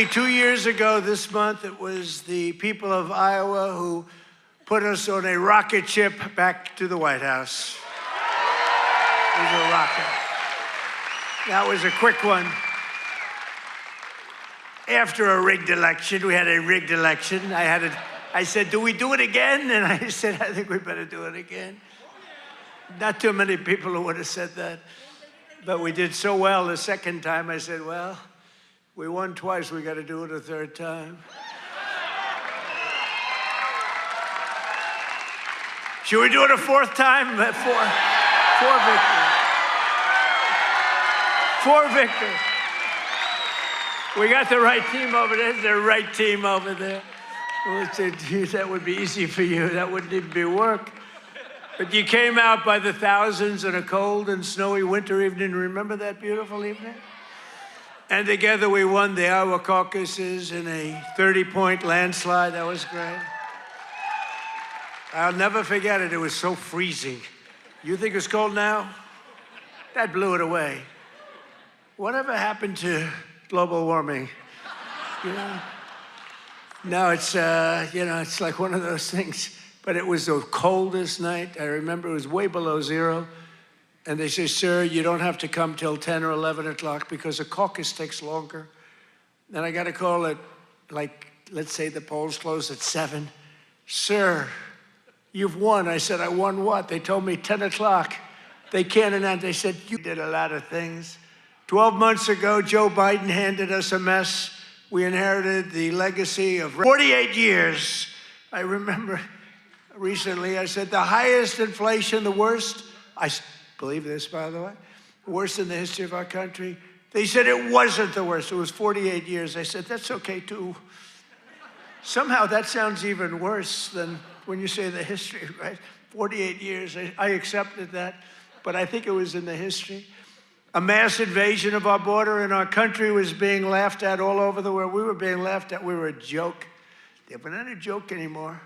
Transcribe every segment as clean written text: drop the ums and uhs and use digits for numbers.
2 years ago this month, it was the people of Iowa who put us on a rocket ship back to the White House. It was a rocket. That was a quick one. After a rigged election, we had a rigged election. I said, do we do it again? And I said, I think we better do it again. Not too many people who would have said that. But we did so well the second time, I said, well, we won twice, we got to do it a third time. Should we do it a fourth time? Four victories. Four victories. We got the right team over there. There's the right team over there. Well, that would be easy for you. That wouldn't even be work. But you came out by the thousands on a cold and snowy winter evening. Remember that beautiful evening? And together we won the Iowa caucuses in a 30-point landslide. That was great. I'll never forget it. It was so freezing. You think it's cold now? That blew it away. Whatever happened to global warming? You know? Now it's, it's like one of those things. But it was the coldest night. I remember it was way below zero. And they say, sir, you don't have to come till 10 or 11 o'clock because a caucus takes longer. Then I got a call at, let's say the polls close at 7. Sir, you've won. I said, I won what? They told me 10 o'clock. They can't announce. They said, you did a lot of things. 12 months ago, Joe Biden handed us a mess. We inherited the legacy of 48 years. I remember recently, I said, the highest inflation, the worst, I believe this, by the way, worst in the history of our country. They said it wasn't the worst. It was 48 years. I said, that's okay, too. Somehow that sounds even worse than when you say the history, right? 48 years. I accepted that, but I think it was in the history. A mass invasion of our border and our country was being laughed at all over the world. We were being laughed at. We were a joke. We're not a joke anymore.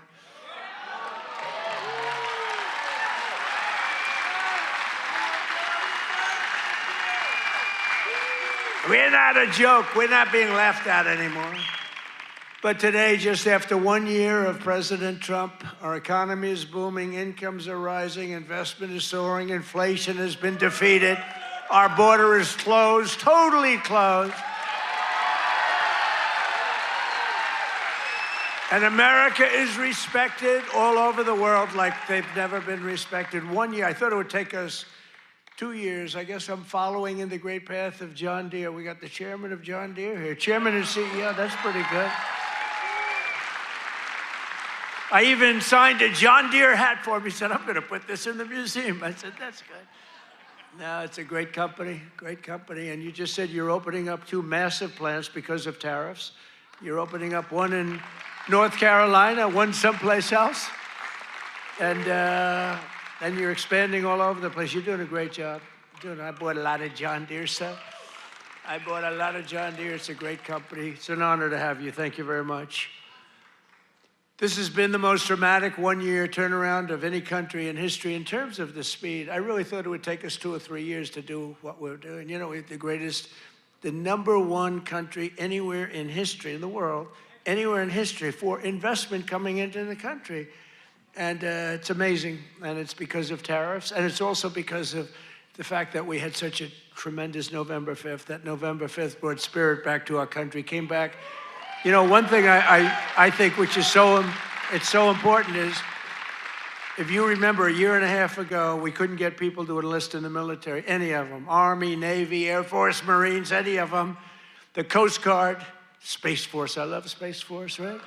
We're not a joke. We're not being laughed at anymore. But today, just after 1 year of President Trump, our economy is booming, incomes are rising, investment is soaring, inflation has been defeated, our border is closed, totally closed. And America is respected all over the world like they've never been respected. 1 year, I thought it would take us 2 years. I guess I'm following in the great path of John Deere. We got the chairman of John Deere here. Chairman and CEO, that's pretty good. I even signed a John Deere hat for him. He said, I'm going to put this in the museum. I said, that's good. No, it's a great company, And you just said you're opening up 2 massive plants because of tariffs. You're opening up one in North Carolina, one someplace else. And you're expanding all over the place. You're doing a great job. I bought a lot of John Deere stuff. It's a great company. It's an honor to have you. Thank you very much. This has been the most dramatic 1 year turnaround of any country in history in terms of the speed. I really thought it would take us 2 or 3 years to do what we're doing. You know, we're the number 1 country anywhere in history in the world, anywhere in history for investment coming into the country. And it's amazing, and it's because of tariffs, and it's also because of the fact that we had such a tremendous November 5th. That November 5th brought spirit back to our country, came back. You know, one thing I think which is so important is, if you remember a year and a half ago, we couldn't get people to enlist in the military, any of them, Army, Navy, Air Force, Marines, any of them, the Coast Guard, Space Force, I love Space Force, right?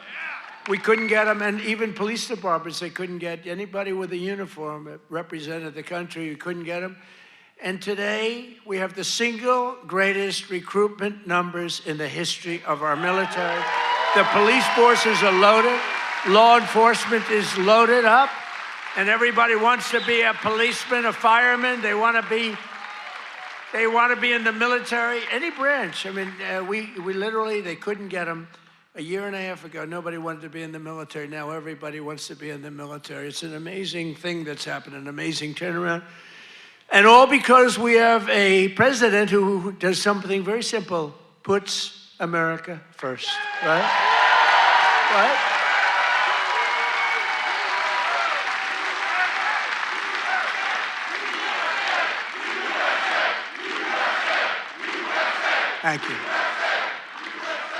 We couldn't get them, and even police departments, they couldn't get anybody with a uniform that represented the country. We couldn't get them. And today, we have the single greatest recruitment numbers in the history of our military. The police forces are loaded. Law enforcement is loaded up. And everybody wants to be a policeman, a fireman. They want to be in the military, any branch. I mean, we literally, they couldn't get them. A year and a half ago, nobody wanted to be in the military. Now everybody wants to be in the military. It's an amazing thing that's happened, an amazing turnaround. And all because we have a president who does something very simple, puts America first, right? Right? Thank you.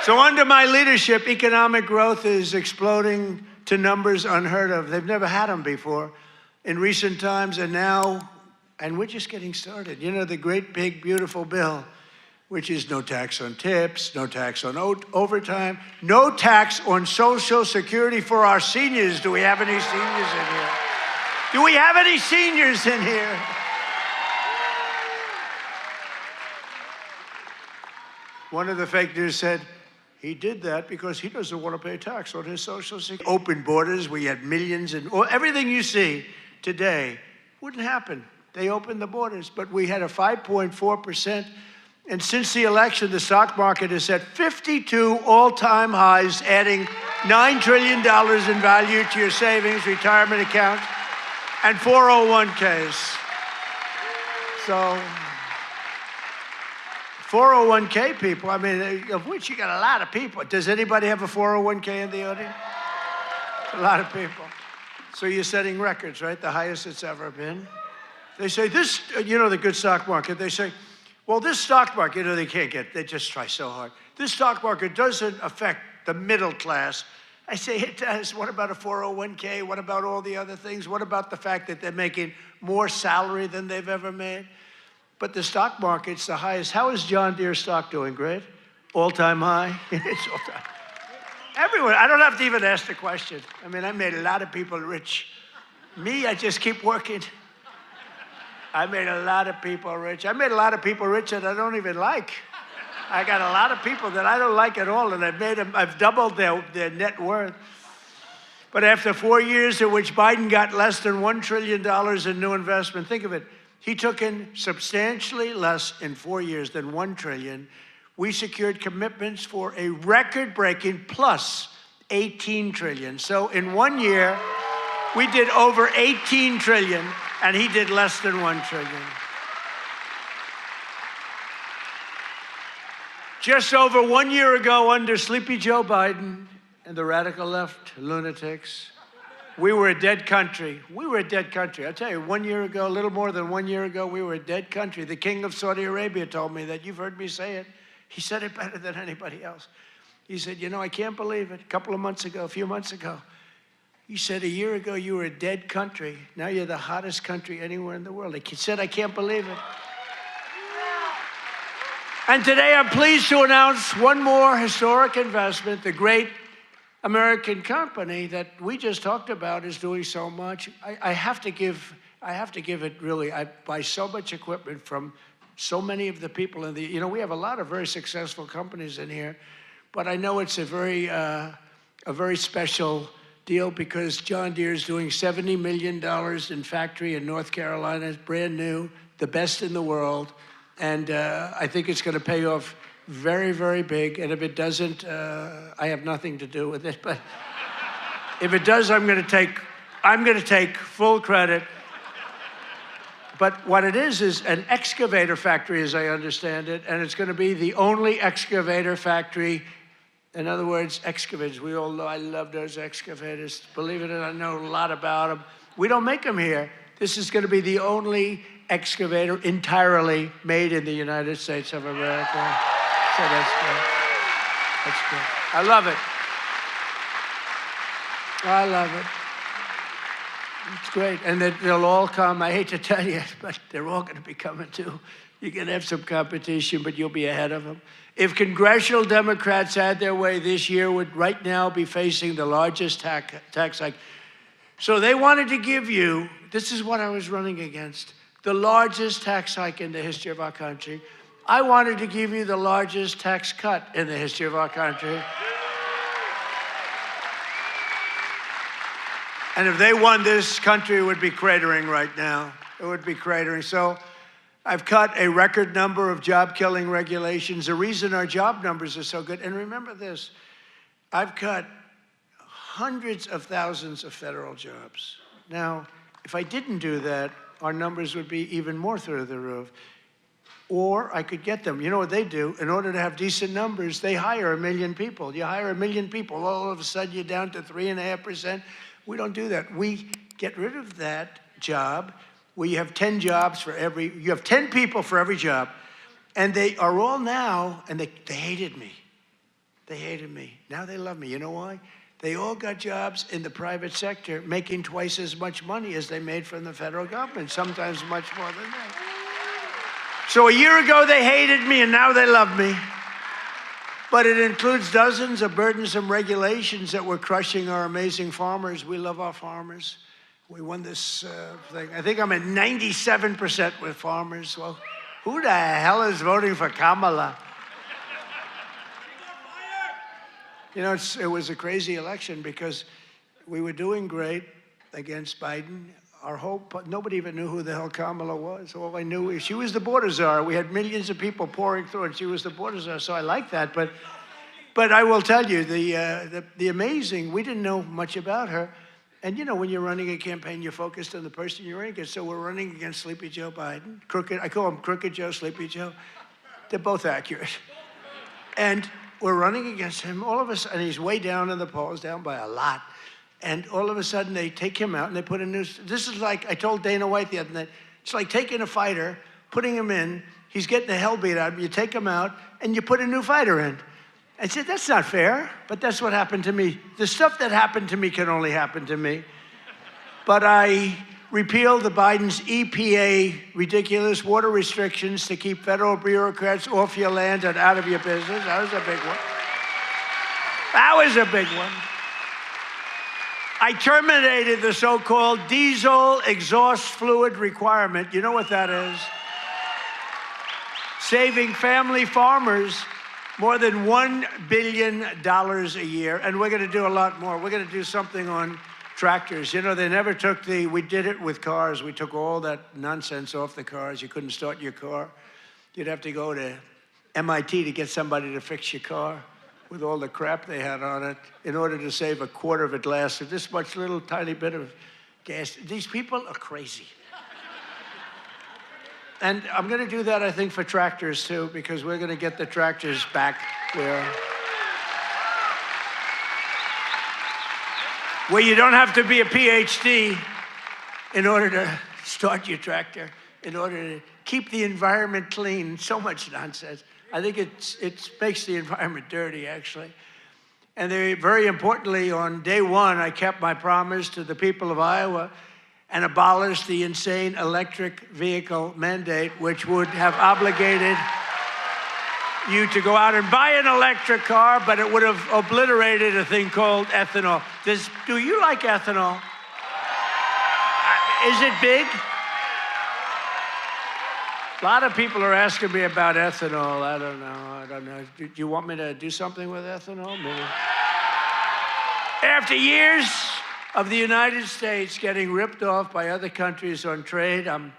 So under my leadership, economic growth is exploding to numbers unheard of. They've never had them before in recent times, and now, and we're just getting started. You know, the great, big, beautiful bill, which is no tax on tips, no tax on overtime, no tax on Social Security for our seniors. Do we have any seniors in here? Do we have any seniors in here? One of the fake news said, he did that because he doesn't want to pay tax on his Social Security. Open borders, we had millions, and everything you see today wouldn't happen. They opened the borders, but we had a 5.4%. And since the election, the stock market has set 52 all-time highs, adding $9 trillion in value to your savings, retirement accounts, and 401ks. So 401k people, I mean, of which you got a lot of people. Does anybody have a 401k in the audience? A lot of people. So you're setting records, right? The highest it's ever been. They say this, you know, the good stock market, they say, well, this stock market, you know, they just try so hard. This stock market doesn't affect the middle class. I say it does. What about a 401k? What about all the other things? What about the fact that they're making more salary than they've ever made? But the stock market's the highest. How is John Deere stock doing? Great? All-time high? It's all-time. Everyone, I don't have to even ask the question. I mean, I made a lot of people rich. Me, I just keep working. I made a lot of people rich. I made a lot of people rich that I don't even like. I got a lot of people that I don't like at all, and I've doubled their net worth. But after 4 years in which Biden got less than $1 trillion in new investment, think of it, he took in substantially less in 4 years than $1 trillion. We secured commitments for a record-breaking plus $18 trillion. So in 1 year, we did over $18 trillion, and he did less than $1 trillion. Just over 1 year ago, under Sleepy Joe Biden and the radical left lunatics, we were a dead country. We were a dead country. I'll tell you, 1 year ago, a little more than 1 year ago, we were a dead country. The king of Saudi Arabia told me that. You've heard me say it. He said it better than anybody else. He said, you know, I can't believe it. A few months ago, he said, a year ago, you were a dead country. Now you're the hottest country anywhere in the world. He said, I can't believe it. And today, I'm pleased to announce one more historic investment. The great American company that we just talked about is doing so much. I have to give it really. I buy so much equipment from so many of the people in the, you know, we have a lot of very successful companies in here, but I know it's a very special deal because John Deere is doing $70 million in factory in North Carolina. It's brand new, the best in the world. And I think it's going to pay off very, very big. And if it doesn't, I have nothing to do with it. But if it does, I'm going to take full credit. But what it is an excavator factory, as I understand it, and it's going to be the only excavator factory. In other words, excavators. We all know I love those excavators. Believe it or not, I know a lot about them. We don't make them here. This is going to be the only excavator entirely made in the United States of America. So that's good. That's good. I love it. I love it. It's great. And they'll all come. I hate to tell you, but they're all going to be coming too. You're going to have some competition, but you'll be ahead of them. If congressional Democrats had their way this year, would right now be facing the largest tax hike. So they wanted to give you, this is what I was running against, the largest tax hike in the history of our country. I wanted to give you the largest tax cut in the history of our country. And if they won, this country would be cratering right now. It would be cratering. So I've cut a record number of job-killing regulations. The reason our job numbers are so good, and remember this, I've cut hundreds of thousands of federal jobs. Now, if I didn't do that, our numbers would be even more through the roof. or I could get them. You know what they do? In order to have decent numbers, they hire 1 million people. You hire 1 million people, all of a sudden you're down to 3.5%. We don't do that. We get rid of that job where you have 10 jobs for every, you have 10 people for every job. And they are all now, and they hated me. They hated me. Now they love me. You know why? They all got jobs in the private sector, making twice as much money as they made from the federal government, sometimes much more than that. So a year ago, they hated me, and now they love me. But it includes dozens of burdensome regulations that were crushing our amazing farmers. We love our farmers. We won this thing. I think I'm at 97% with farmers. Well, who the hell is voting for Kamala? You know, it was a crazy election because we were doing great against Biden. Our hope, nobody even knew who the hell Kamala was. All I knew is she was the border czar. We had millions of people pouring through, and she was the border czar. So I like that. But I will tell you, the amazing, we didn't know much about her. And you know, when you're running a campaign, you're focused on the person you're running against. So we're running against Sleepy Joe Biden. Crooked, I call him Crooked Joe, Sleepy Joe. They're both accurate. And we're running against him. All of a sudden, he's way down in the polls, down by a lot. And all of a sudden, they take him out and they put a new, this is like, I told Dana White the other night, it's like taking a fighter, putting him in, he's getting the hell beat out of him, you take him out, and you put a new fighter in. I said, that's not fair, but that's what happened to me. The stuff that happened to me can only happen to me. But I repealed the Biden's EPA ridiculous water restrictions to keep federal bureaucrats off your land and out of your business. That was a big one. That was a big one. I terminated the so-called diesel exhaust fluid requirement. You know what that is? Saving family farmers more than $1 billion a year, and we're gonna do a lot more. We're gonna do something on tractors. You know, they never took we did it with cars. We took all that nonsense off the cars. You couldn't start your car. You'd have to go to MIT to get somebody to fix your car with all the crap they had on it in order to save a quarter of a glass of this much little tiny bit of gas. These people are crazy. And I'm going to do that, I think, for tractors, too, because we're going to get the tractors back where you don't have to be a PhD in order to start your tractor, in order to keep the environment clean. So much nonsense. I think it makes the environment dirty, actually. And very importantly, on day one, I kept my promise to the people of Iowa and abolished the insane electric vehicle mandate, which would have obligated you to go out and buy an electric car, but it would have obliterated a thing called ethanol. Do you like ethanol? Is it big? A lot of people are asking me about ethanol. I don't know. Do you want me to do something with ethanol? Maybe. After years of the United States getting ripped off by other countries on trade, I'm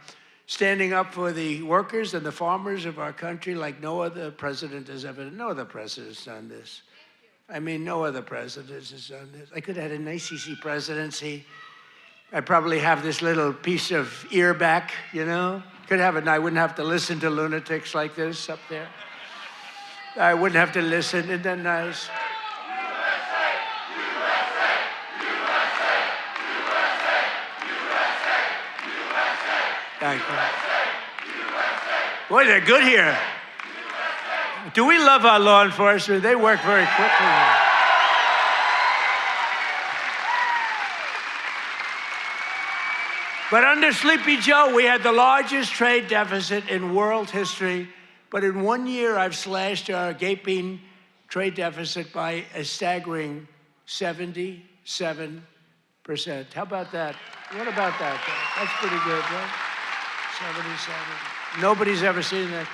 standing up for the workers and the farmers of our country like no other president has ever done. No other president's done this. I mean, no other president has done this. I could have had an ACC presidency. I'd probably have this little piece of ear back, you know? Could have it, and I wouldn't have to listen to lunatics like this up there. I wouldn't have to listen. Isn't that nice? Thank you. Boy, they're good here. Do we love our law enforcement? They work very quickly. But under Sleepy Joe, we had the largest trade deficit in world history. But in 1 year, I've slashed our gaping trade deficit by a staggering 77%. How about that? What about that? That's pretty good, right? 77. Nobody's ever seen that.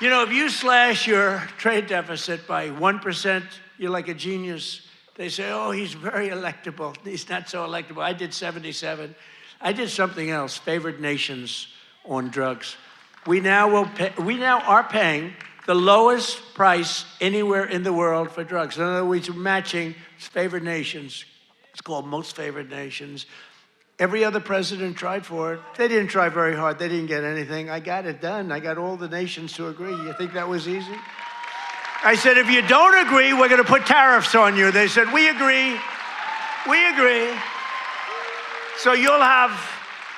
You know, if you slash your trade deficit by 1%, you're like a genius. They say, oh, he's very electable. He's not so electable. I did 77. I did something else, favored nations on drugs. We now are paying the lowest price anywhere in the world for drugs. In other words, we're matching favored nations. It's called most favored nations. Every other president tried for it. They didn't try very hard. They didn't get anything. I got it done. I got all the nations to agree. You think that was easy? I said, if you don't agree, we're going to put tariffs on you. They said, we agree. We agree. So you'll have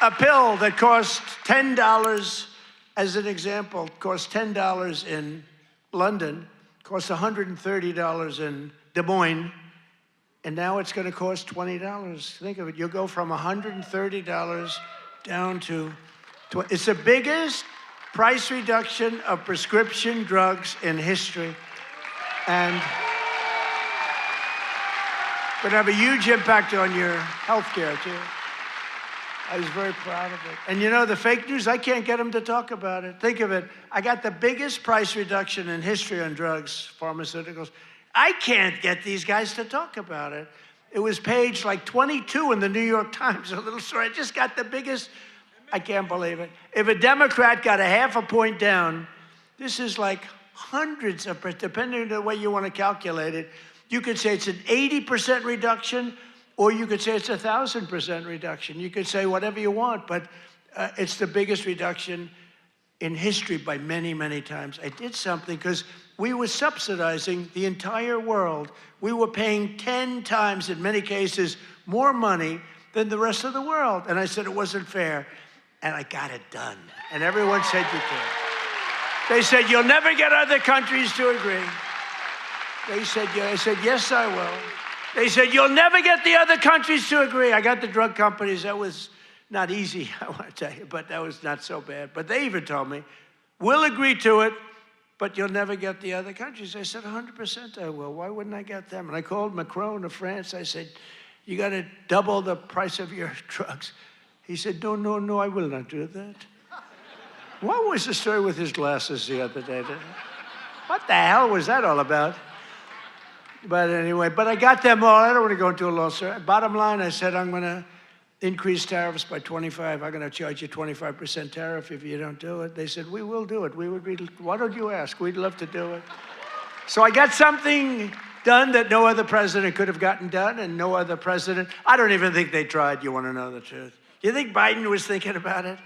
a pill that costs $10, as an example, costs $10 in London, costs $130 in Des Moines, and now it's going to cost $20. Think of it. You'll go from $130 down to $20. It's the biggest price reduction of prescription drugs in history. And going to have a huge impact on your health care, too. I was very proud of it. And you know, the fake news, I can't get them to talk about it. Think of it. I got the biggest price reduction in history on drugs, pharmaceuticals. I can't get these guys to talk about it. It was page like 22 in the New York Times, a little story. I just got the biggest, I can't believe it. If a Democrat got a half a point down, this is like hundreds of, depending on the way you want to calculate it, you could say it's an 80% reduction, or you could say it's 1,000% reduction. You could say whatever you want, but it's the biggest reduction in history by many, many times. I did something because we were subsidizing the entire world. We were paying 10 times, in many cases, more money than the rest of the world. And I said it wasn't fair, and I got it done. And everyone said you can. They said, you'll never get other countries to agree. They said, yeah. I said, yes, I will. They said, you'll never get the other countries to agree. I got the drug companies. That was not easy, I want to tell you, but that was not so bad. But they even told me, we'll agree to it, but you'll never get the other countries. I said, 100% I will. Why wouldn't I get them? And I called Macron of France. I said, you got to double the price of your drugs. He said, no, no, no, I will not do that. What was the story with his glasses the other day? What the hell was that all about? But anyway, but I got them all. I don't want to go into a long story. Bottom line, I said, I'm going to increase tariffs by 25. I'm going to charge you 25% tariff if you don't do it. They said, we will do it. We would be, why don't you ask? We'd love to do it. So I got something done that no other president could have gotten done, and no other president, I don't even think they tried, you want to know the truth. You think Biden was thinking about it?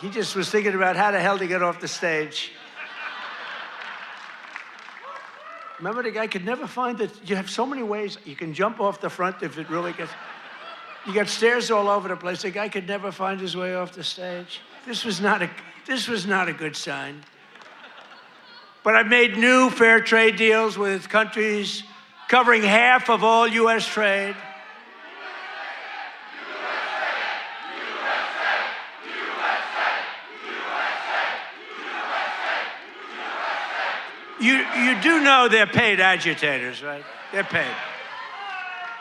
He just was thinking about how the hell to get off the stage. Remember, the guy could never find it. You have so many ways. You can jump off the front if it really gets... You got stairs all over the place. The guy could never find his way off the stage. This was not a good sign. But I've made new fair trade deals with countries covering half of all U.S. trade. You do know they're paid agitators, right? They're paid.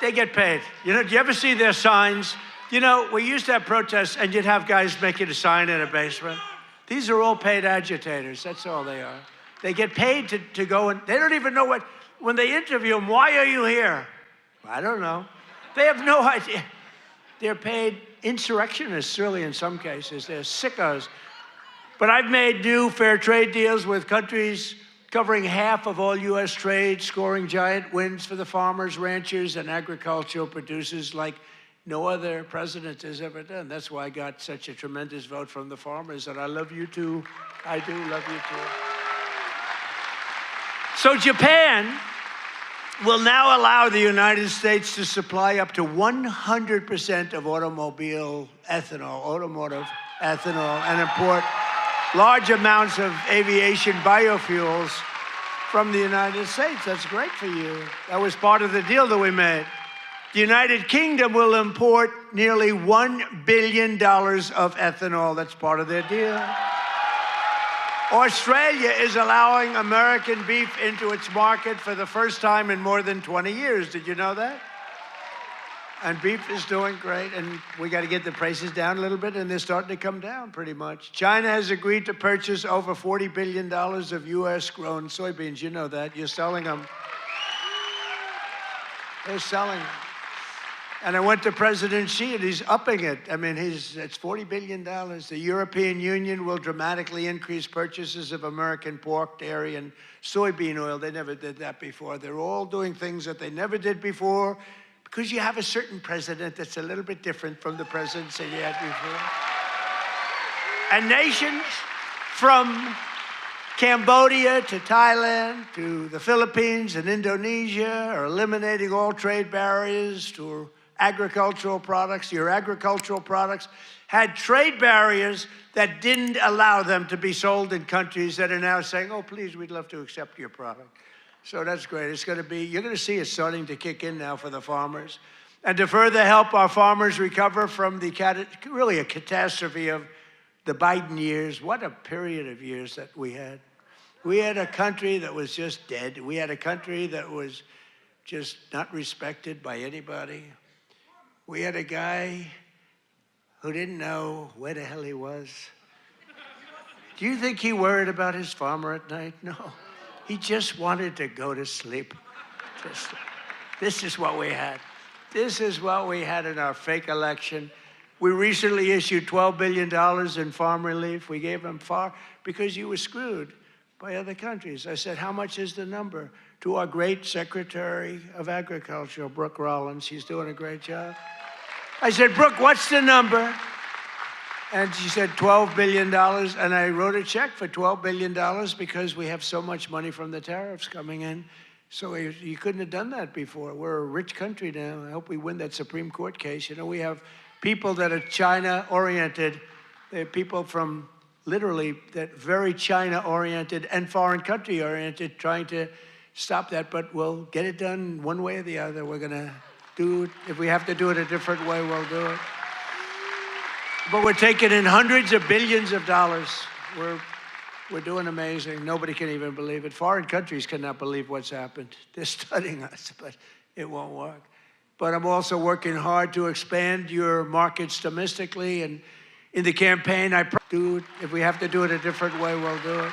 They get paid. You know, do you ever see their signs? You know, we used to have protests, and you'd have guys making a sign in a basement. These are all paid agitators. That's all they are. They get paid to go, and they don't even know what, when they interview them, why are you here? I don't know. They have no idea. They're paid insurrectionists, really, in some cases. They're sickos. But I've made new fair trade deals with countries covering half of all U.S. trade, scoring giant wins for the farmers, ranchers, and agricultural producers like no other president has ever done. That's why I got such a tremendous vote from the farmers, and I love you too. I do love you too. So Japan will now allow the United States to supply up to 100% of automotive ethanol, and import large amounts of aviation biofuels from the United States. That's great for you. That was part of the deal that we made. The United Kingdom will import nearly $1 billion of ethanol. That's part of their deal. Australia is allowing American beef into its market for the first time in more than 20 years. Did you know that? And beef is doing great, and we got to get the prices down a little bit, and they're starting to come down pretty much. China has agreed to purchase over $40 billion of U.S.-grown soybeans. You know that. You're selling them. They're selling them. And I went to President Xi, and he's upping it. I mean, it's $40 billion. The European Union will dramatically increase purchases of American pork, dairy, and soybean oil. They never did that before. They're all doing things that they never did before, because you have a certain president that's a little bit different from the presidents that you had before. And nations from Cambodia to Thailand to the Philippines and Indonesia are eliminating all trade barriers to agricultural products. Your agricultural products had trade barriers that didn't allow them to be sold in countries that are now saying, oh, please, we'd love to accept your product. So that's great. It's going to be, you're going to see it starting to kick in now for the farmers. And to further help our farmers recover from the, really a catastrophe of the Biden years, what a period of years that we had. We had a country that was just dead. We had a country that was just not respected by anybody. We had a guy who didn't know where the hell he was. Do you think he worried about his farmer at night? No. He just wanted to go to sleep. This is what we had. This is what we had in our fake election. We recently issued $12 billion in farm relief. We gave them far because you were screwed by other countries. I said, how much is the number? To our great Secretary of Agriculture, Brooke Rollins. She's doing a great job. I said, Brooke, what's the number? And she said, $12 billion. And I wrote a check for $12 billion because we have so much money from the tariffs coming in. So you couldn't have done that before. We're a rich country now. I hope we win that Supreme Court case. You know, we have people that are China-oriented. They're people from literally that very China-oriented and foreign country-oriented trying to stop that. But we'll get it done one way or the other. We're going to do it. If we have to do it a different way, we'll do it. But we're taking in hundreds of billions of dollars. We're doing amazing. Nobody can even believe it. Foreign countries cannot believe what's happened. They're studying us, but it won't work. But I'm also working hard to expand your markets domestically. And in the campaign, I do it. If we have to do it a different way, we'll do it.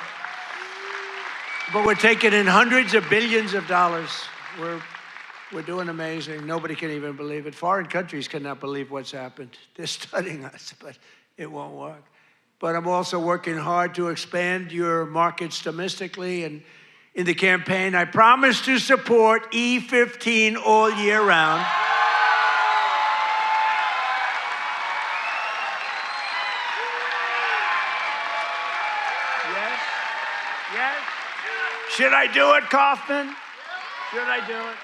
But we're taking in hundreds of billions of dollars. We're doing amazing. Nobody can even believe it. Foreign countries cannot believe what's happened. They're studying us, but it won't work. But I'm also working hard to expand your markets domestically. And in the campaign, I promise to support E15 all year round. Yes? Yes? Should I do it, Kaufman? Should I do it?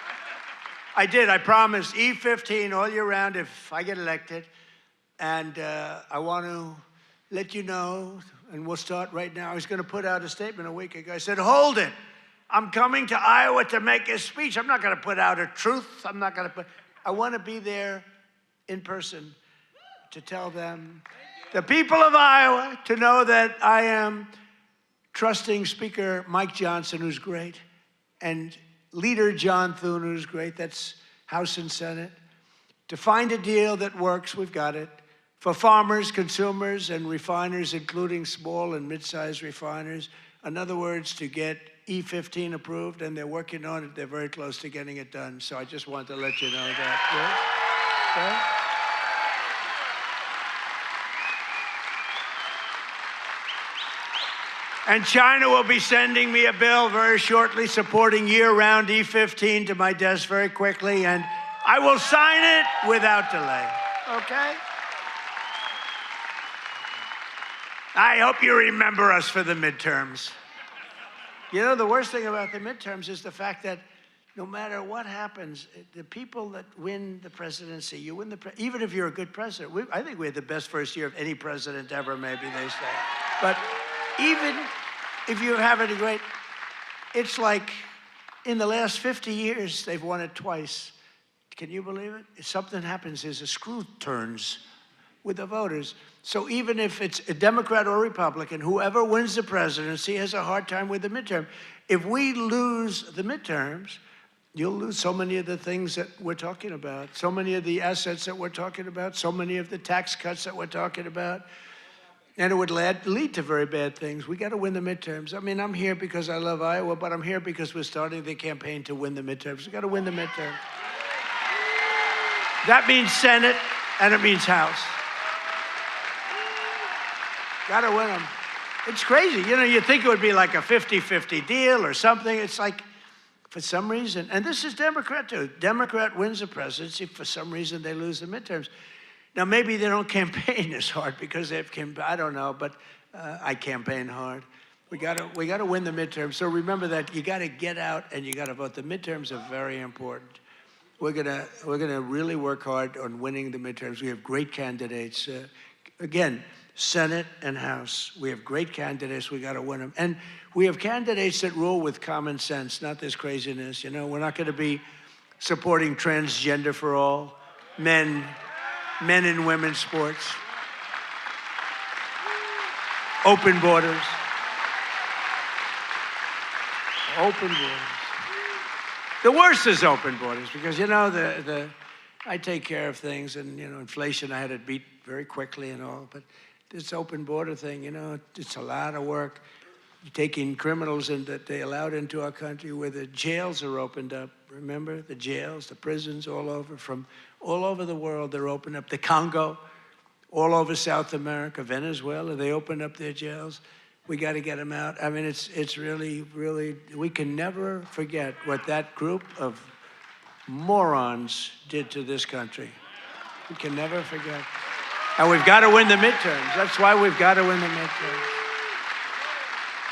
I did. I promised E15 all year round if I get elected. And I want to let you know, and we'll start right now. I was going to put out a statement a week ago. I said, hold it. I'm coming to Iowa to make a speech. I'm not going to put out a truth. I want to be there in person to tell them, the people of Iowa, to know that I am trusting Speaker Mike Johnson, who's great, and Leader John Thune, who's great, that's House and Senate, to find a deal that works. We've got it. For farmers, consumers, and refiners, including small and mid-sized refiners. In other words, to get E15 approved, and they're working on it. They're very close to getting it done. So I just wanted to let you know that. Yeah? And China will be sending me a bill very shortly supporting year-round E15 to my desk very quickly, and I will sign it without delay, okay? I hope you remember us for the midterms. You know, the worst thing about the midterms is the fact that no matter what happens, the people that win the presidency, you win even if you're a good president. I think we had the best first year of any president ever, maybe they say. But even if you have it great, it's like in the last 50 years, they've won it twice. Can you believe it? If something happens, there's a screw turns with the voters. So even if it's a Democrat or Republican, whoever wins the presidency has a hard time with the midterm. If we lose the midterms, you'll lose so many of the things that we're talking about, so many of the assets that we're talking about, so many of the tax cuts that we're talking about. And it would lead to very bad things. We got to win the midterms. I mean, I'm here because I love Iowa, but I'm here because we're starting the campaign to win the midterms. We got to win the midterms. That means Senate, and it means House. Got to win them. It's crazy. You know, you think it would be like a 50-50 deal or something. It's like for some reason, and this is Democrat too, Democrat wins the presidency, for some reason they lose the midterms. Now maybe they don't campaign as hard because they've I don't know, but I campaign hard. We gotta win the midterms. So remember that you gotta get out and you gotta vote. The midterms are very important. We're gonna really work hard on winning the midterms. We have great candidates. Again, Senate and House. We have great candidates. We gotta win them. And we have candidates that rule with common sense, not this craziness. You know, we're not gonna be supporting transgender for all, men and women's sports, open borders. Open borders. The worst is open borders because, you know, I take care of things and, you know, inflation I had to beat very quickly and all, but this open border thing, you know, it's a lot of work. You're taking criminals in that they allowed into our country where the jails are opened up. Remember the jails, the prisons all over, from all over the world, they're opened up. The Congo, all over South America, Venezuela, they opened up their jails. We got to get them out. I mean, it's really, really, we can never forget what that group of morons did to this country. We can never forget. And we've got to win the midterms. That's why we've got to win the midterms.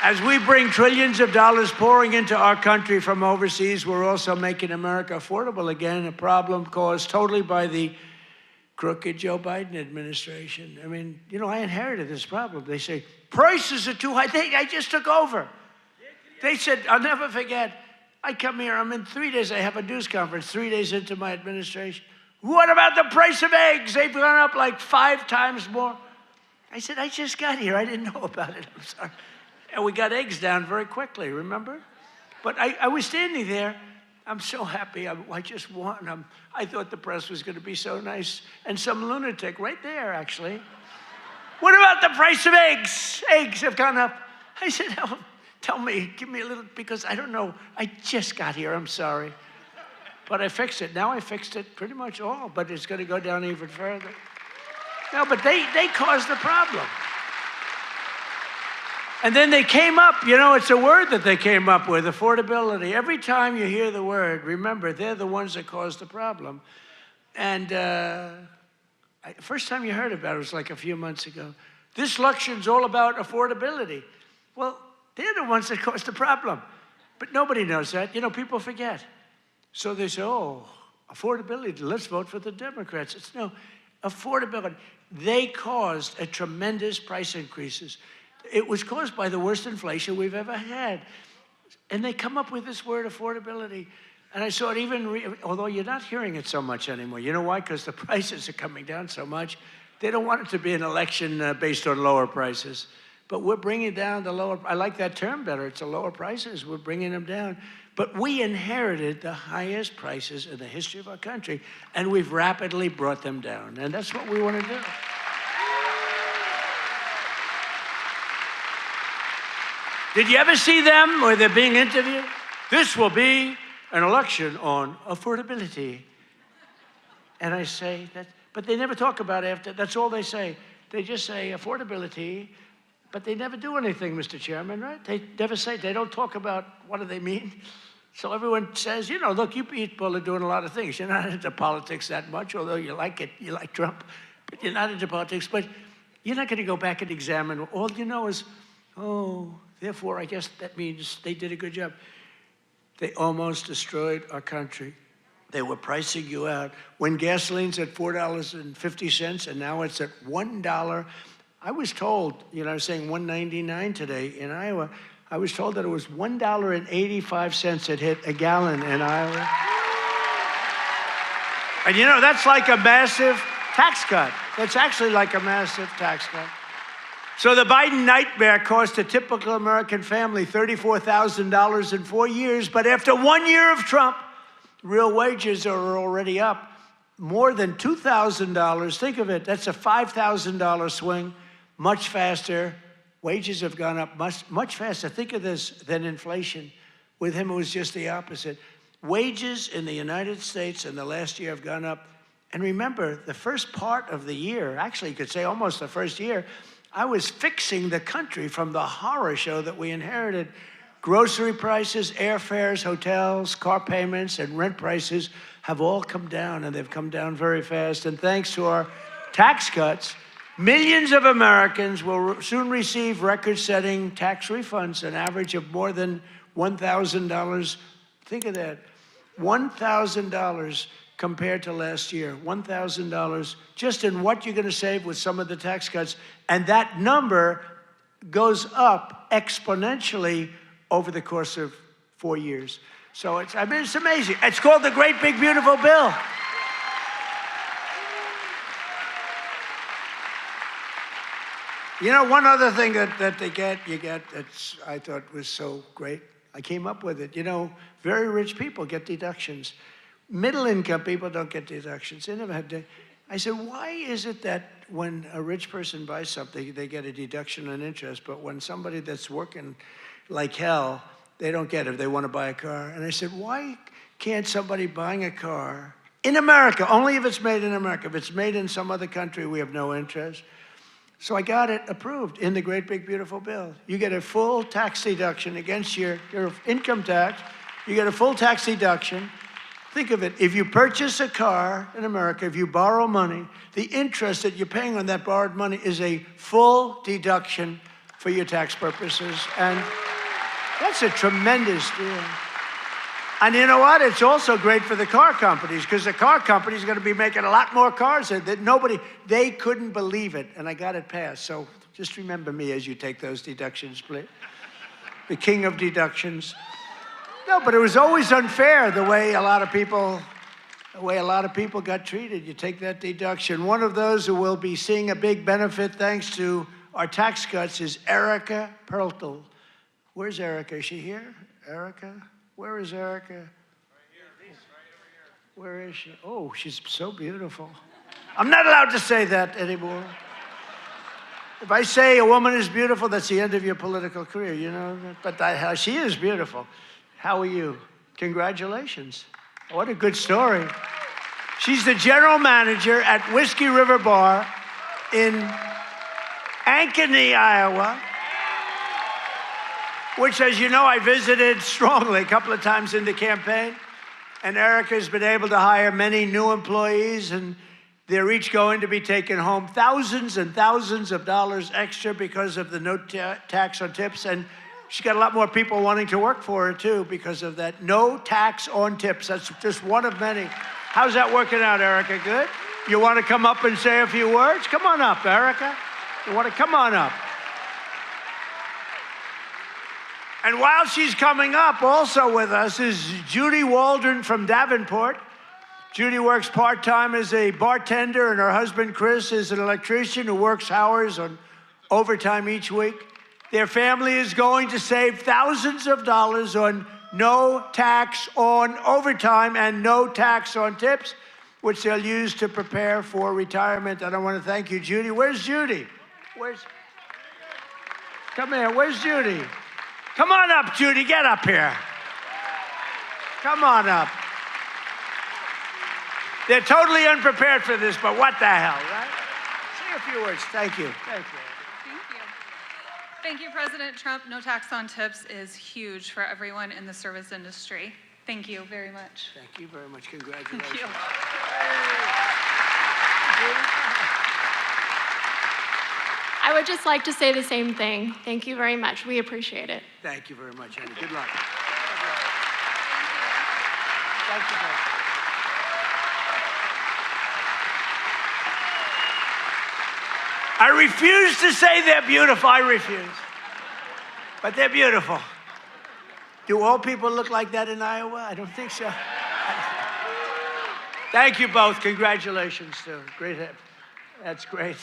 As we bring trillions of dollars pouring into our country from overseas, we're also making America affordable again, a problem caused totally by the crooked Joe Biden administration. I mean, you know, I inherited this problem. They say, prices are too high. I just took over. They said, I'll never forget, I come here, I'm in 3 days, I have a news conference 3 days into my administration. What about the price of eggs? They've gone up like 5 times more. I said, I just got here, I didn't know about it, I'm sorry. And we got eggs down very quickly, remember? But I was standing there, I'm so happy, I just won. I thought the press was going to be so nice. And some lunatic right there, actually. What about the price of eggs? Eggs have gone up. I said, oh, tell me, give me a little, because I don't know. I just got here, I'm sorry. But I fixed it. Now I fixed it pretty much all, but it's going to go down even further. No, but they caused the problem. And then they came up, you know, it's a word that they came up with, affordability. Every time you hear the word, remember, they're the ones that caused the problem. And first time you heard about it was like a few months ago. This election's all about affordability. Well, they're the ones that caused the problem. But nobody knows that. You know, people forget. So they say, oh, affordability, let's vote for the Democrats. It's no, affordability. They caused a tremendous price increases. It was caused by the worst inflation we've ever had. And they come up with this word, affordability. And I saw it even, although you're not hearing it so much anymore. You know why? Because the prices are coming down so much. They don't want it to be an election based on lower prices. But we're bringing down the lower, I like that term better. It's the lower prices. We're bringing them down. But we inherited the highest prices in the history of our country. And we've rapidly brought them down. And that's what we want to do. Did you ever see them where they're being interviewed? This will be an election on affordability. And I say that, but they never talk about it after, that's all they say. They just say affordability, but they never do anything, Mr. Chairman, right? They never say, they don't talk about what do they mean. So everyone says, you know, look, you people are doing a lot of things. You're not into politics that much, although you like it, you like Trump, but you're not into politics. But you're not going to go back and examine. All you know is, oh, therefore, I guess that means they did a good job. They almost destroyed our country. They were pricing you out. When gasoline's at $4.50 and now it's at $1, I was told, you know, I was saying $1.99 today in Iowa. I was told that it was $1.85 it hit a gallon in Iowa. And you know, that's like a massive tax cut. That's actually like a massive tax cut. So the Biden nightmare cost a typical American family $34,000 in 4 years, but after 1 year of Trump, real wages are already up more than $2,000. Think of it, that's a $5,000 swing, much faster. Wages have gone up much faster. Think of this than inflation. With him, it was just the opposite. Wages in the United States in the last year have gone up. And remember, the first part of the year, actually you could say almost the first year, I was fixing the country from the horror show that we inherited. Grocery prices, airfares, hotels, car payments, and rent prices have all come down, and they've come down very fast. And thanks to our tax cuts, millions of Americans will soon receive record-setting tax refunds, an average of more than $1,000. Think of that, $1,000 compared to last year, $1,000 just in what you're going to save with some of the tax cuts. And that number goes up exponentially over the course of 4 years. So it's amazing. It's called the Great Big Beautiful Bill. You know, one other thing that you get that's I thought was so great, I came up with it. You know, very rich people get deductions. Middle income people don't get deductions. They never had to. I said, why is it that when a rich person buys something, they get a deduction on interest, but when somebody that's working like hell, they don't get it if they want to buy a car? And I said, why can't somebody buying a car in America, only if it's made in America, if it's made in some other country, we have no interest. So I got it approved in the Great Big Beautiful Bill. You get a full tax deduction against your income tax. You get a full tax deduction. Think of it, if you purchase a car in America, if you borrow money, the interest that you're paying on that borrowed money is a full deduction for your tax purposes. And that's a tremendous deal. And you know what? It's also great for the car companies, because the car companies are going to be making a lot more cars that they couldn't believe it. And I got it passed. So just remember me as you take those deductions, please. The king of deductions. No, but it was always unfair the way a lot of people got treated. You take that deduction. One of those who will be seeing a big benefit thanks to our tax cuts is Erica Perltel. Where's Erica? Is she here? Erica? Where is Erica? Right here, right over here. Where is she? Oh, she's so beautiful. I'm not allowed to say that anymore. If I say a woman is beautiful, that's the end of your political career, you know? But she is beautiful. How are you? Congratulations. What a good story. She's the general manager at Whiskey River Bar in Ankeny, Iowa, which, as you know, I visited strongly a couple of times in the campaign. And Erica's been able to hire many new employees, and they're each going to be taking home thousands and thousands of dollars extra because of the no tax on tips. And she's got a lot more people wanting to work for her, too, because of that no tax on tips. That's just one of many. How's that working out, Erica? Good? You want to come up and say a few words? Come on up, Erica. You want to come on up? And while she's coming up, also with us is Judy Waldron from Davenport. Judy works part-time as a bartender, and her husband, Chris, is an electrician who works hours on overtime each week. Their family is going to save thousands of dollars on no tax on overtime and no tax on tips, which they'll use to prepare for retirement. And I want to thank you, Judy. Where's Judy? Come here. Where's Judy? Come on up, Judy. Get up here. Come on up. They're totally unprepared for this, but what the hell, right? Say a few words. Thank you. Thank you. Thank you, President Trump. No tax on tips is huge for everyone in the service industry. Thank you very much. Thank you very much. Congratulations. Thank you. I would just like to say the same thing. Thank you very much. We appreciate it. Thank you very much, Annie. Good luck. Thank you, both. I refuse to say they're beautiful. I refuse. But they're beautiful. Do all people look like that in Iowa? I don't think so. Thank you both. Congratulations, too. Great. That's great.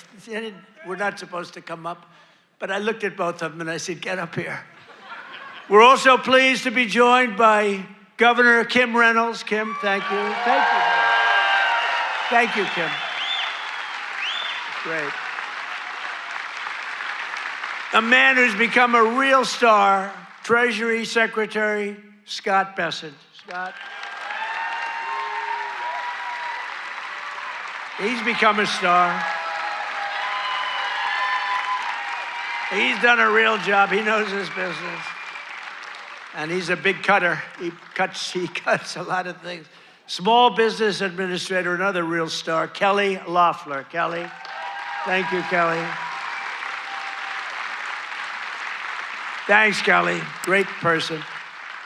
We're not supposed to come up, but I looked at both of them and I said, get up here. We're also pleased to be joined by Governor Kim Reynolds. Kim, thank you. Thank you. Thank you, Kim. Great. A man who's become a real star, Treasury Secretary Scott Bessent. Scott. He's become a star. He's done a real job. He knows his business. And he's a big cutter. He cuts a lot of things. Small business administrator, another real star, Kelly Loeffler. Kelly, thank you, Kelly. Thanks, Kelly. Great person.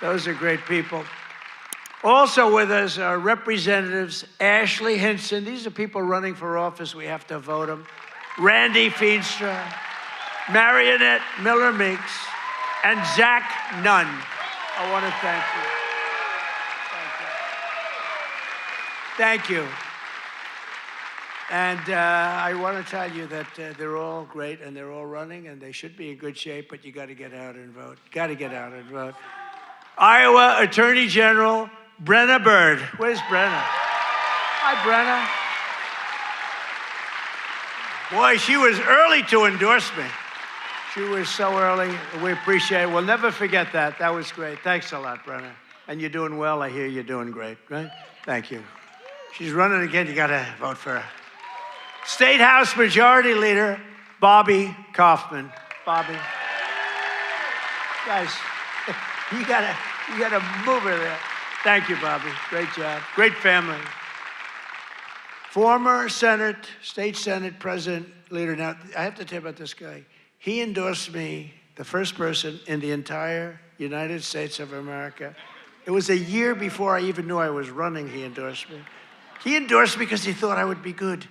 Those are great people. Also with us are Representatives Ashley Hinson. These are people running for office. We have to vote them. Randy Feenstra, Marionette Miller-Meeks, and Zach Nunn. I want to thank you. Thank you. And I want to tell you that they're all great and they're all running and they should be in good shape, but you got to get out and vote. Got to get out and vote. Iowa Attorney General Brenna Bird. Where's Brenna? Hi, Brenna. Boy, she was early to endorse me. She was so early. We appreciate it. We'll never forget that. That was great. Thanks a lot, Brenna. And you're doing well. I hear you're doing great, right? Thank you. She's running again. You got to vote for her. State House Majority Leader Bobby Kaufman. Bobby. Guys, you gotta move her there. Thank you, Bobby. Great job. Great family. Former State Senate President Leader. Now, I have to tell you about this guy. He endorsed me, the first person in the entire United States of America. It was a year before I even knew I was running, he endorsed me. He endorsed me because he thought I would be good.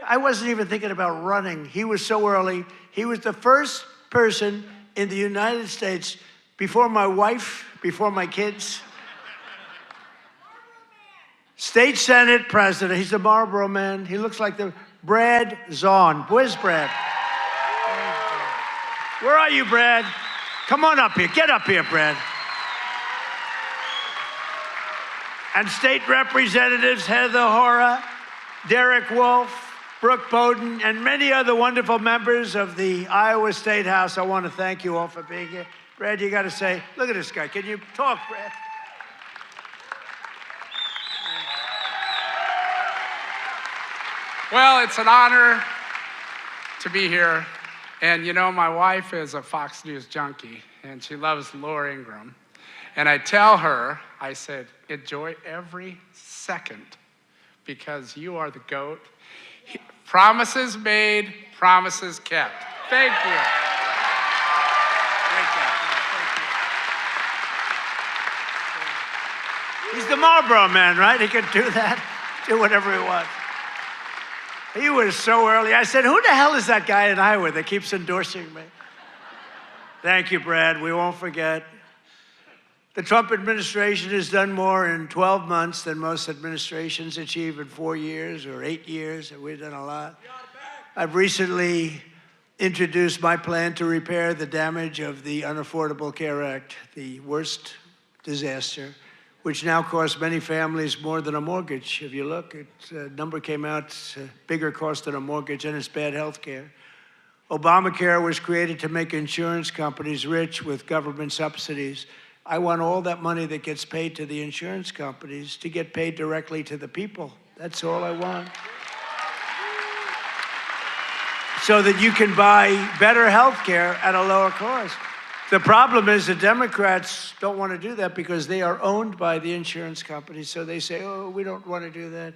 I wasn't even thinking about running. He was so early. He was the first person in the United States, before my wife, before my kids. State Senate President. He's the Marlboro man. He looks like the Brad Zahn. Where's Brad? Where are you, Brad? Come on up here. Get up here, Brad. And state representatives Heather Hora, Derek Wolf, Brooke Bowden, and many other wonderful members of the Iowa State House. I want to thank you all for being here. Brad, you got to say, look at this guy. Can you talk, Brad? Well, it's an honor to be here. And you know, my wife is a Fox News junkie, and she loves Laura Ingraham. And I tell her, I said, enjoy every second because you are the GOAT. Promises made, promises kept. Thank you. Great job. He's the Marlboro man, right? He could do that, do whatever he wants. He was so early. I said, who the hell is that guy in Iowa that keeps endorsing me? Thank you, Brad. We won't forget. The Trump administration has done more in 12 months than most administrations achieve in 4 years or 8 years. We've done a lot. I've recently introduced my plan to repair the damage of the Unaffordable Care Act, the worst disaster, which now costs many families more than a mortgage. If you look, a number came out, it's a bigger cost than a mortgage, and it's bad health care. Obamacare was created to make insurance companies rich with government subsidies. I want all that money that gets paid to the insurance companies to get paid directly to the people. That's all I want. So that you can buy better health care at a lower cost. The problem is the Democrats don't want to do that because they are owned by the insurance companies. So they say, oh, we don't want to do that.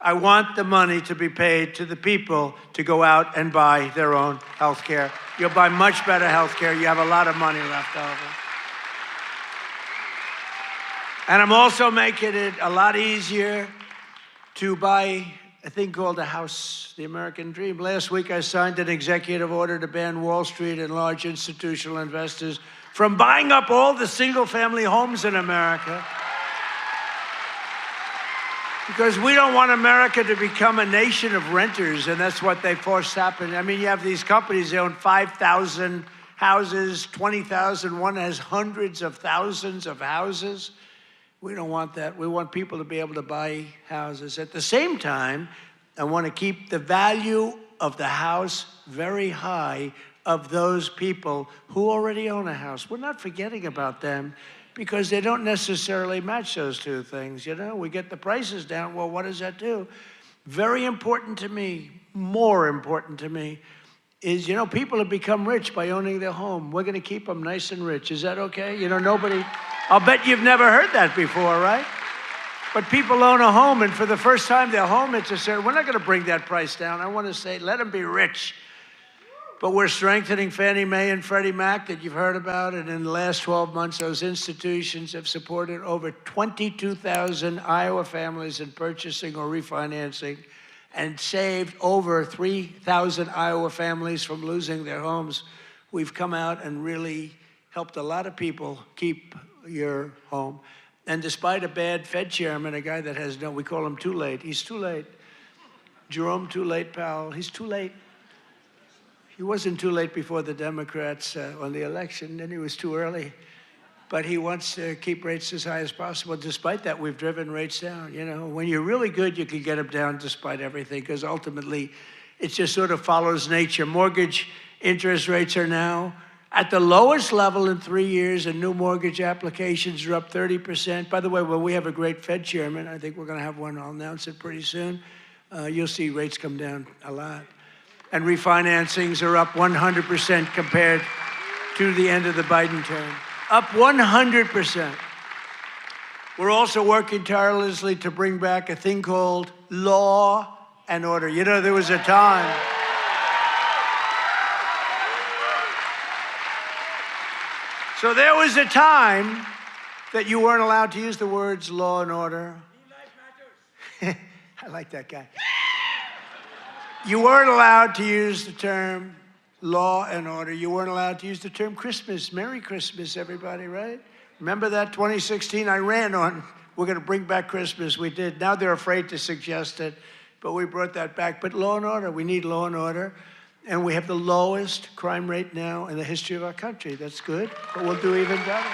I want the money to be paid to the people to go out and buy their own health care. You'll buy much better health care. You have a lot of money left over. And I'm also making it a lot easier to buy a thing called a house, the American dream. Last week, I signed an executive order to ban Wall Street and large institutional investors from buying up all the single-family homes in America. Because we don't want America to become a nation of renters, and that's what they force happen. I mean, you have these companies, they own 5,000 houses, 20,000. One has hundreds of thousands of houses. We don't want that. We want people to be able to buy houses. At the same time, I want to keep the value of the house very high of those people who already own a house. We're not forgetting about them because they don't necessarily match those two things. You know, we get the prices down. Well, what does that do? Very important to me, more important to me, is, you know, people have become rich by owning their home. We're going to keep them nice and rich. Is that okay? You know, nobody I'll bet you've never heard that before, right? But people own a home, and for the first time, their home, it's a certain, we're not going to bring that price down. I want to say, let them be rich. But we're strengthening Fannie Mae and Freddie Mac that you've heard about, and in the last 12 months, those institutions have supported over 22,000 Iowa families in purchasing or refinancing, and saved over 3,000 Iowa families from losing their homes. We've come out and really helped a lot of people keep your home. And despite a bad Fed chairman, a guy that has no, we call him too late. He's too late. Jerome Too Late Powell, he's too late. He wasn't too late before the Democrats on the election, then he was too early. But he wants to keep rates as high as possible. Despite that, we've driven rates down. You know, when you're really good, you can get them down despite everything, because ultimately, it just sort of follows nature. Mortgage interest rates are now at the lowest level in 3 years, and new mortgage applications are up 30%. By the way, well, we have a great Fed chairman. I think we're going to have one. I'll announce it pretty soon. You'll see rates come down a lot. And refinancings are up 100% compared to the end of the Biden term. Up 100%. We're also working tirelessly to bring back a thing called law and order. You know, there was a time. So there was a time that you weren't allowed to use the words law and order. I like that guy. You weren't allowed to use the term law and order. You weren't allowed to use the term Christmas. Merry Christmas, everybody, right? Remember that 2016? I ran on, we're going to bring back Christmas. We did. Now they're afraid to suggest it, but we brought that back. But law and order, we need law and order. And we have the lowest crime rate now in the history of our country. That's good, but we'll do even better.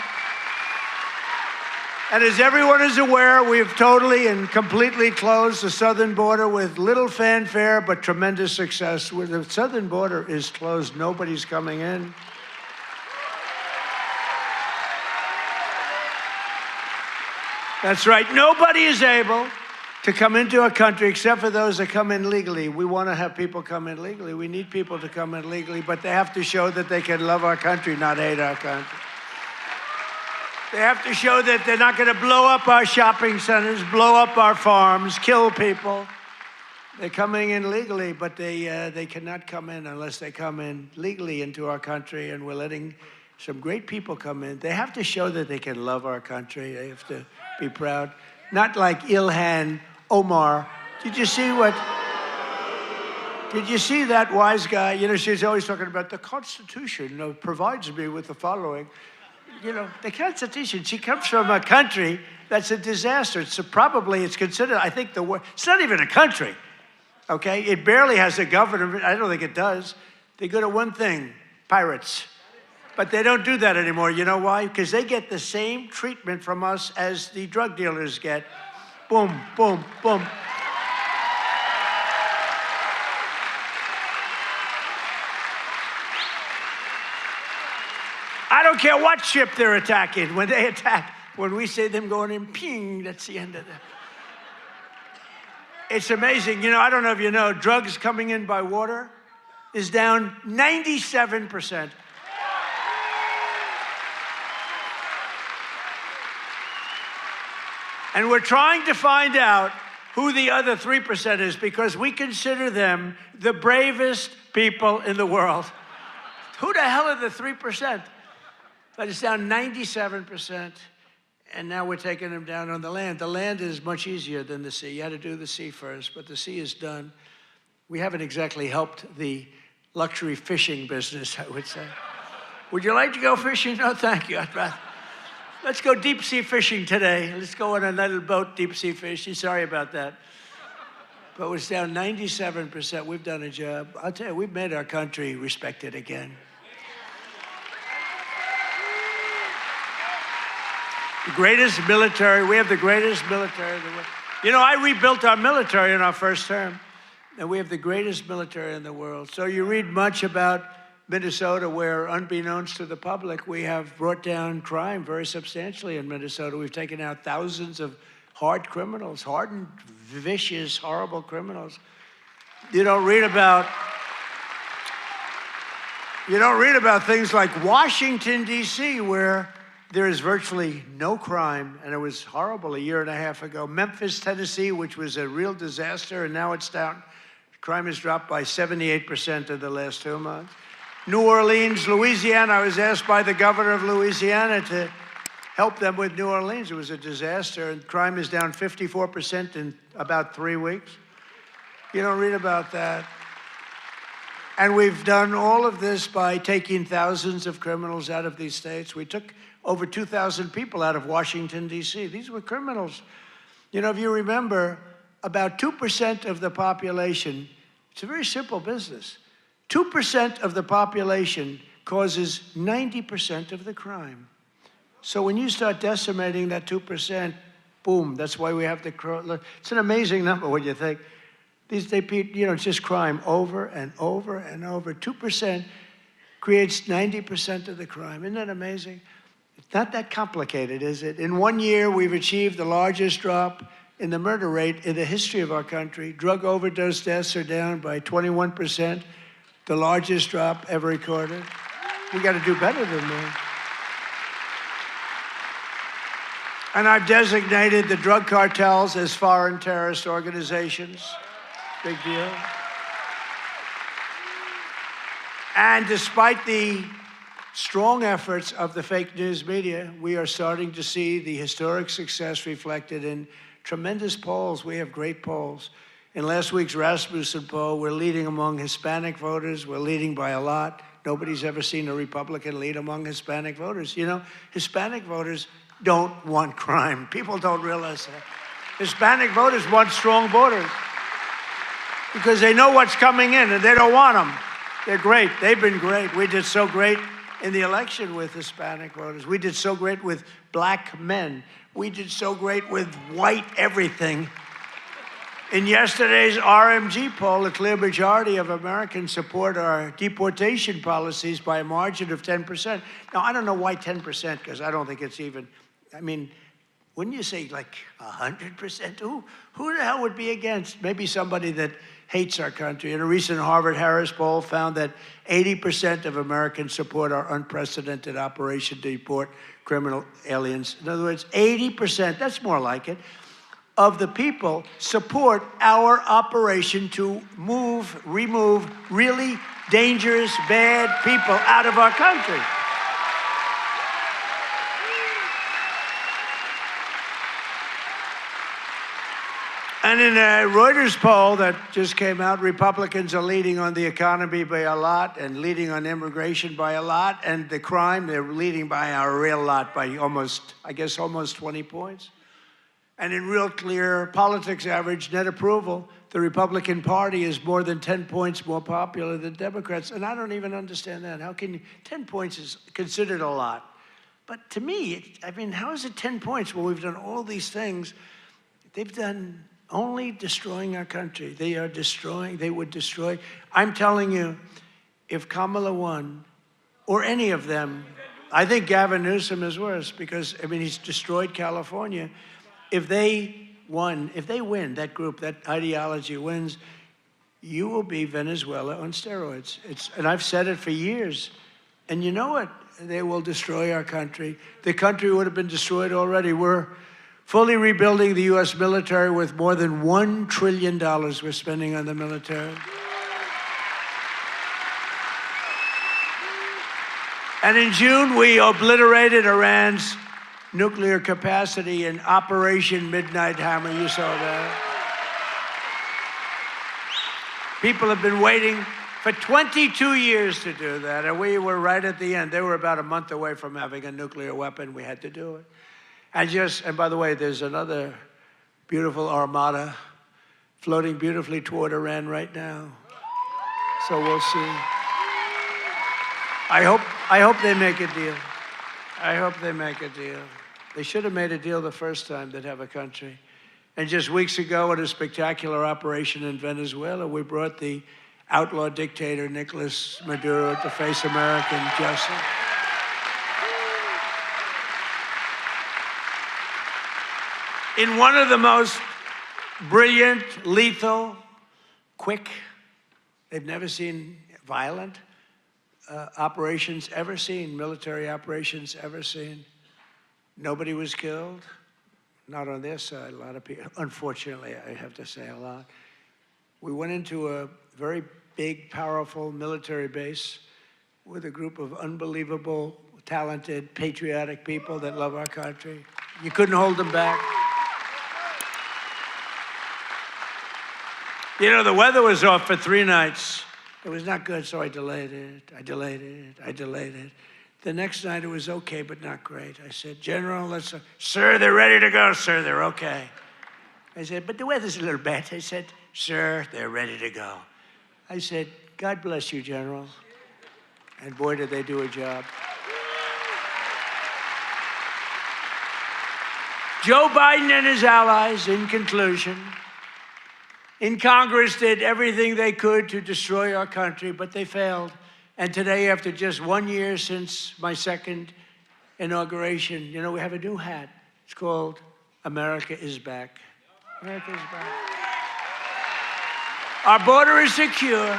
And as everyone is aware, we've totally and completely closed the southern border with little fanfare, but tremendous success. Where the southern border is closed, nobody's coming in. That's right, nobody is able to come into our country except for those that come in legally. We want to have people come in legally. We need people to come in legally, but they have to show that they can love our country, not hate our country. They have to show that they're not going to blow up our shopping centers, blow up our farms, kill people. They're coming in legally, but they cannot come in unless they come in legally into our country, and we're letting some great people come in. They have to show that they can love our country. They have to be proud. Not like Ilhan Omar. Did you see that wise guy? You know, she's always talking about the Constitution provides me with the following. You know, the Constitution, she comes from a country that's a disaster. It's considered, I think, it's not even a country, okay? It barely has a government. I don't think it does. They're good at one thing, pirates. But they don't do that anymore. You know why? Because they get the same treatment from us as the drug dealers get. Boom, boom, boom. I don't care what ship they're attacking. When they attack, when we say them going in, ping, that's the end of it. It's amazing. You know, I don't know if you know, drugs coming in by water is down 97%. And we're trying to find out who the other 3% is, because we consider them the bravest people in the world. Who the hell are the 3%? But it's down 97%, and now we're taking them down on the land. The land is much easier than the sea. You had to do the sea first, but the sea is done. We haven't exactly helped the luxury fishing business, I would say. Would you like to go fishing? No, thank you. Let's go deep sea fishing today. Let's go on a little boat deep sea fishing. Sorry about that. But it's down 97%. We've done a job. I'll tell you, we've made our country respected again. The greatest military, we have the greatest military in the world. You know, I rebuilt our military in our first term, and we have the greatest military in the world. So you read much about Minnesota, where, unbeknownst to the public, we have brought down crime very substantially in Minnesota. We've taken out thousands of hard criminals, hardened, vicious, horrible criminals. You don't read about things like Washington, D.C., where there is virtually no crime, and it was horrible a year and a half ago. Memphis, Tennessee, which was a real disaster, and now it's down. Crime has dropped by 78% in the last 2 months. New Orleans, Louisiana, I was asked by the governor of Louisiana to help them with New Orleans. It was a disaster, and crime is down 54% in about 3 weeks. You don't read about that. And we've done all of this by taking thousands of criminals out of these states. We took over 2,000 people out of Washington, D.C. These were criminals. You know, if you remember, about 2% of the population, it's a very simple business. 2% of the population causes 90% of the crime. So when you start decimating that 2%, boom, that's why we have the, it's an amazing number when you think. It's just crime over and over and over. 2% creates 90% of the crime. Isn't that amazing? It's not that complicated, is it? In 1 year, we've achieved the largest drop in the murder rate in the history of our country. Drug overdose deaths are down by 21%, the largest drop ever recorded. We got to do better than that. And I've designated the drug cartels as foreign terrorist organizations. Big deal. And despite the strong efforts of the fake news media, we are starting to see the historic success reflected in tremendous polls. We have great polls. In last week's Rasmussen poll, we're leading among Hispanic voters. We're leading by a lot. Nobody's ever seen a Republican lead among Hispanic voters. You know, Hispanic voters don't want crime. People don't realize that. Hispanic voters want strong borders because they know what's coming in and they don't want them. They're great. They've been great. We did so great in the election with Hispanic voters. We did so great with black men. We did so great with white everything. In yesterday's RMG poll, a clear majority of Americans support our deportation policies by a margin of 10%. Now, I don't know why 10%, because I don't think it's even, I mean, wouldn't you say like 100%? Who the hell would be against? Maybe somebody that hates our country. In a recent Harvard-Harris poll found that 80% of Americans support our unprecedented operation to deport criminal aliens. In other words, 80%, that's more like it, of the people support our operation to remove really dangerous, bad people out of our country. And in a Reuters poll that just came out, Republicans are leading on the economy by a lot and leading on immigration by a lot, and the crime, they're leading by a real lot, by almost 20 points. And in real clear politics average net approval, the Republican Party is more than 10 points more popular than Democrats. And I don't even understand that. How can you, 10 points is considered a lot. But to me, I mean, how is it 10 points when we've done all these things? They've done only destroying our country. They are destroying, they would destroy. I'm telling you, if Kamala won, or any of them, I think Gavin Newsom is worse because, I mean, he's destroyed California. If they win, that group, that ideology wins, you will be Venezuela on steroids. And I've said it for years. And you know what? They will destroy our country. The country would have been destroyed already. We're fully rebuilding the U.S. military with more than $1 trillion we're spending on the military. And in June, we obliterated Iran's nuclear capacity in Operation Midnight Hammer. You saw that. People have been waiting for 22 years to do that, and we were right at the end. They were about a month away from having a nuclear weapon. We had to do it. And by the way, there's another beautiful armada floating beautifully toward Iran right now. So we'll see. I hope they make a deal. I hope they make a deal. They should have made a deal the first time they'd have a country. And just weeks ago, at a spectacular operation in Venezuela, we brought the outlaw dictator Nicolas Maduro to face American justice. In one of the most brilliant, lethal, quick, they've never seen violent operations ever seen, military operations ever seen. Nobody was killed. Not on their side, a lot of people. Unfortunately, I have to say a lot. We went into a very big, powerful military base with a group of unbelievable, talented, patriotic people that love our country. You couldn't hold them back. You know, the weather was off for 3 nights. It was not good, so I delayed it. The next night it was okay, but not great. I said, General, sir, they're ready to go, sir, they're okay. I said, but the weather's a little bad. I said, sir, they're ready to go. I said, God bless you, General. And boy, did they do a job. Joe Biden and his allies, in conclusion, in Congress did everything they could to destroy our country, but they failed. And today, after just 1 year since my second inauguration, you know, we have a new hat. It's called America is Back. America is back. Our border is secure.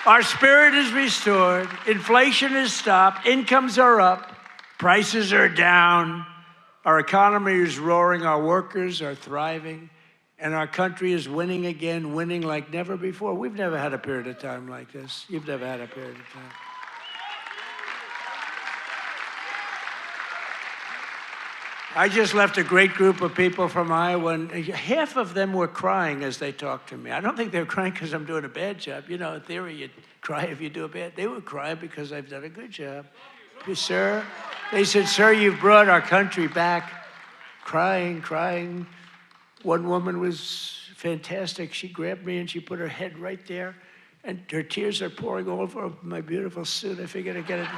Our spirit is restored. Inflation is stopped. Incomes are up. Prices are down. Our economy is roaring. Our workers are thriving. And our country is winning again, winning like never before. We've never had a period of time like this. You've never had a period of time. I just left a great group of people from Iowa, and half of them were crying as they talked to me. I don't think they were crying because I'm doing a bad job. You know, in theory, you'd cry if you do a bad. They were crying because I've done a good job. Sir, they said, sir, you've brought our country back. Crying. One woman was fantastic. She grabbed me and she put her head right there, and her tears are pouring all over my beautiful suit. I figured I'd get it.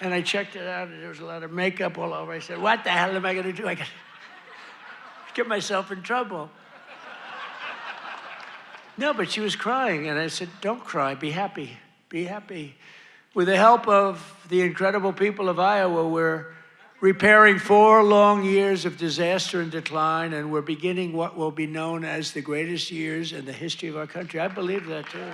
And I checked it out, and there was a lot of makeup all over. I said, what the hell am I going to do? I got to get myself in trouble. No, but she was crying, and I said, don't cry. Be happy. Be happy. With the help of the incredible people of Iowa, we're repairing 4 long years of disaster and decline, and we're beginning what will be known as the greatest years in the history of our country. I believe that, too.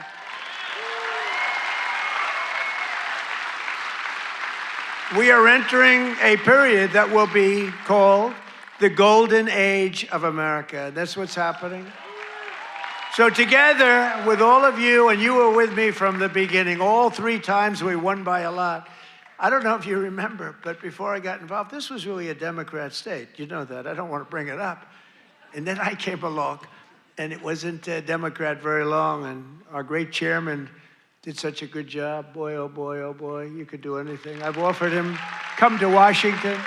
We are entering a period that will be called the golden age of America. That's what's happening. So together with all of you, and you were with me from the beginning, all 3 times we won by a lot. I don't know if you remember, but before I got involved, this was really a Democrat state. You know that. I don't want to bring it up. And then I came along, and it wasn't a Democrat very long, and our great chairman did such a good job. Boy, oh boy, you could do anything. I've offered him, come to Washington,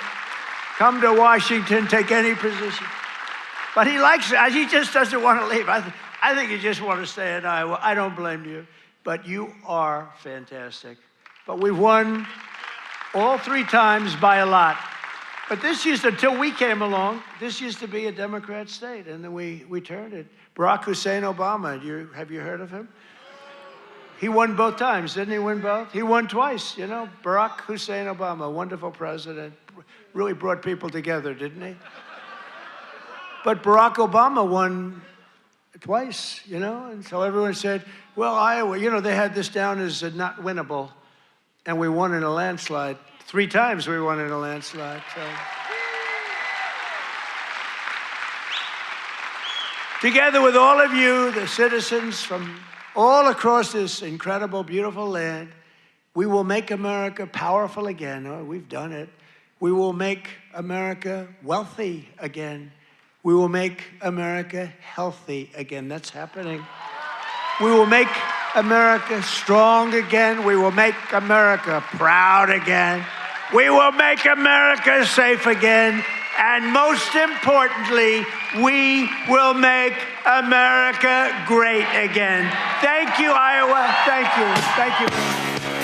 take any position. But he likes it. He just doesn't want to leave. I think you just want to stay in Iowa. I don't blame you. But you are fantastic. But we've won all 3 times by a lot. But until we came along, this used to be a Democrat state, and then we turned it. Barack Hussein Obama, have you heard of him? He won both times, didn't he win both? He won twice, you know. Barack Hussein Obama, wonderful president, really brought people together, didn't he? But Barack Obama won twice, you know, and so everyone said, well, Iowa, you know, they had this down as not winnable, and we won in a landslide. 3 times we won in a landslide. So. Together with all of you, the citizens from all across this incredible, beautiful land, we will make America powerful again. Oh, we've done it. We will make America wealthy again. We will make America healthy again. That's happening. We will make America strong again. We will make America proud again. We will make America safe again. And most importantly, we will make America great again. Thank you, Iowa. Thank you. Thank you.